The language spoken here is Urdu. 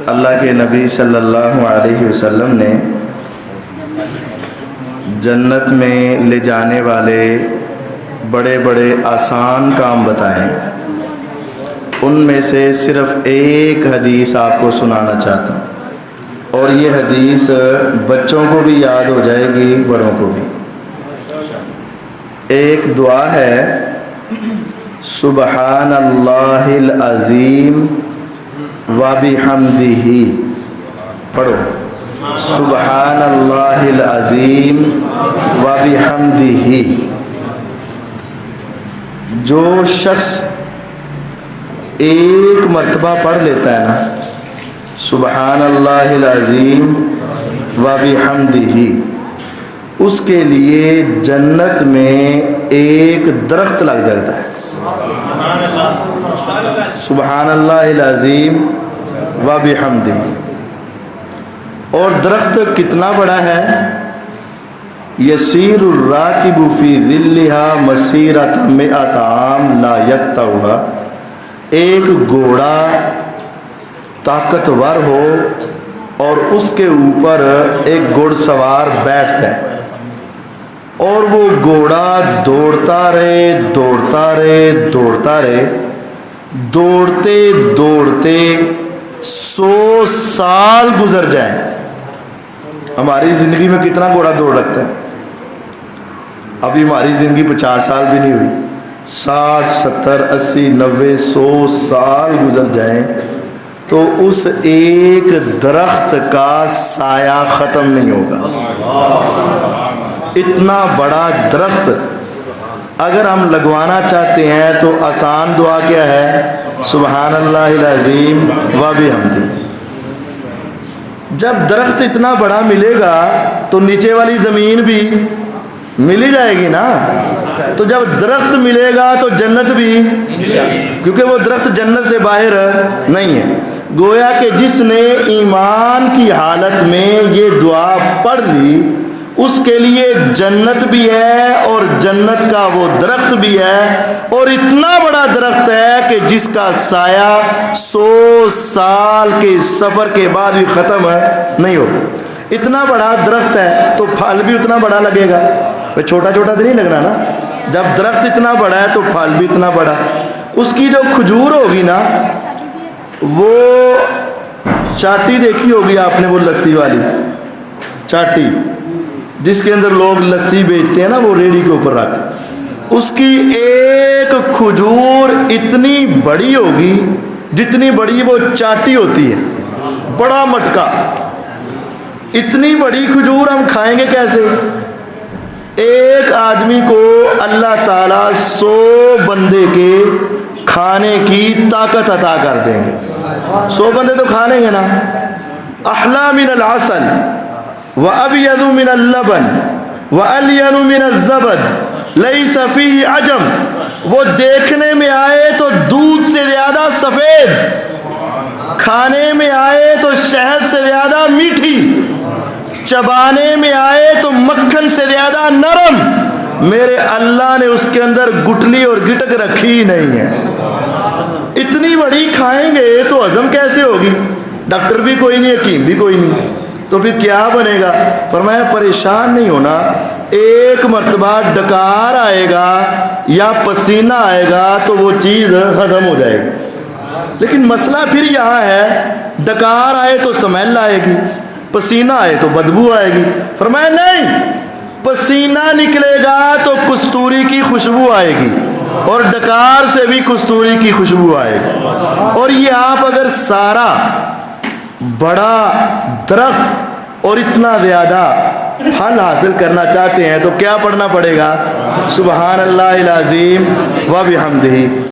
اللہ کے نبی صلی اللہ علیہ وسلم نے جنت میں لے جانے والے بڑے بڑے آسان کام بتائیں، ان میں سے صرف ایک حدیث آپ کو سنانا چاہتا ہوں، اور یہ حدیث بچوں کو بھی یاد ہو جائے گی، بڑوں کو بھی۔ ایک دعا ہے، سبحان اللہ العظیم وبحمدہ، پڑھو، سبحان اللہ العظیم وبحمدہ۔ جو شخص ایک مرتبہ پڑھ لیتا ہے نا سبحان اللہ العظیم وبحمدہ، اس کے لیے جنت میں ایک درخت لگ جاتا ہے۔ سبحان اللہ العظیم وبحمدہ۔ اور درخت کتنا بڑا ہے؟ یسیر الراکب فی ظلھا مسیرۃ مئۃ عام لا یقطعھا۔ ایک گھوڑا طاقتور ہو اور اس کے اوپر ایک گھوڑ سوار بیٹھ جائے، اور وہ گھوڑا دوڑتا رہے دوڑتا رہے دوڑتا رہے، دوڑتے دوڑتے 100 سال گزر جائیں۔ ہماری زندگی میں کتنا گھوڑا دوڑ رکھتا ہے؟ ابھی ہماری زندگی 50 سال بھی نہیں ہوئی، 60 70 80 90 100 سال گزر جائیں تو اس ایک درخت کا سایہ ختم نہیں ہوگا۔ اتنا بڑا درخت اگر ہم لگوانا چاہتے ہیں تو آسان دعا کیا ہے؟ سبحان اللہ العظیم وبحمدہ۔ جب درخت اتنا بڑا ملے گا تو نیچے والی زمین بھی مل ہی جائے گی نا۔ تو جب درخت ملے گا تو جنت بھی، کیونکہ وہ درخت جنت سے باہر نہیں ہے۔ گویا کہ جس نے ایمان کی حالت میں یہ دعا پڑھ لی اس کے لیے جنت بھی ہے اور جنت کا وہ درخت بھی ہے، اور اتنا بڑا درخت ہے کہ جس کا سایہ 100 سال کے سفر کے بعد بھی ختم نہیں ہو۔ اتنا بڑا درخت ہے تو پھل بھی اتنا بڑا لگے گا، چھوٹا چھوٹا تو نہیں لگنا نا۔ جب درخت اتنا بڑا ہے تو پھل بھی اتنا بڑا۔ اس کی جو کھجور ہوگی نا، وہ چاٹی دیکھی ہوگی آپ نے، وہ لسی والی چاٹی جس کے اندر لوگ لسی بیچتے ہیں نا، وہ ریڑھی کے اوپر رکھ، اس کی ایک کھجور اتنی بڑی ہوگی جتنی بڑی وہ چاٹی ہوتی ہے، بڑا مٹکا۔ اتنی بڑی کھجور ہم کھائیں گے کیسے؟ ایک آدمی کو اللہ تعالیٰ 100 بندے کے کھانے کی طاقت عطا کر دیں گے۔ 100 بندے تو کھا لیں گے نا۔ احلی من العسل وابید من اللبن والین من الزبد لیس فیہ عجم۔ وہ دیکھنے میں آئے تو دودھ سے زیادہ سفید، کھانے میں آئے تو شہد سے زیادہ میٹھی، چبانے میں آئے تو مکھن سے زیادہ نرم۔ میرے اللہ نے اس کے اندر گٹلی اور گٹک رکھی ہی نہیں ہے۔ اتنی بڑی کھائیں گے تو ہضم کیسے ہوگی؟ ڈاکٹر بھی کوئی نہیں، حکیم بھی کوئی نہیں، تو پھر کیا بنے گا؟ فرمایا پریشان نہیں ہونا، ایک مرتبہ ڈکار آئے گا یا پسینہ آئے گا تو وہ چیز ہضم ہو جائے گی۔ لیکن مسئلہ پھر یہاں ہے، ڈکار آئے تو سمیل آئے گی، پسینہ آئے تو بدبو آئے گی۔ فرمایا نہیں، پسینہ نکلے گا تو کستوری کی خوشبو آئے گی، اور ڈکار سے بھی کستوری کی خوشبو آئے گی۔ اور یہ آپ اگر سارا بڑا درخت اور اتنا زیادہ پھل حاصل کرنا چاہتے ہیں تو کیا پڑھنا پڑے گا؟ سبحان اللہ العظیم وبحمدہ۔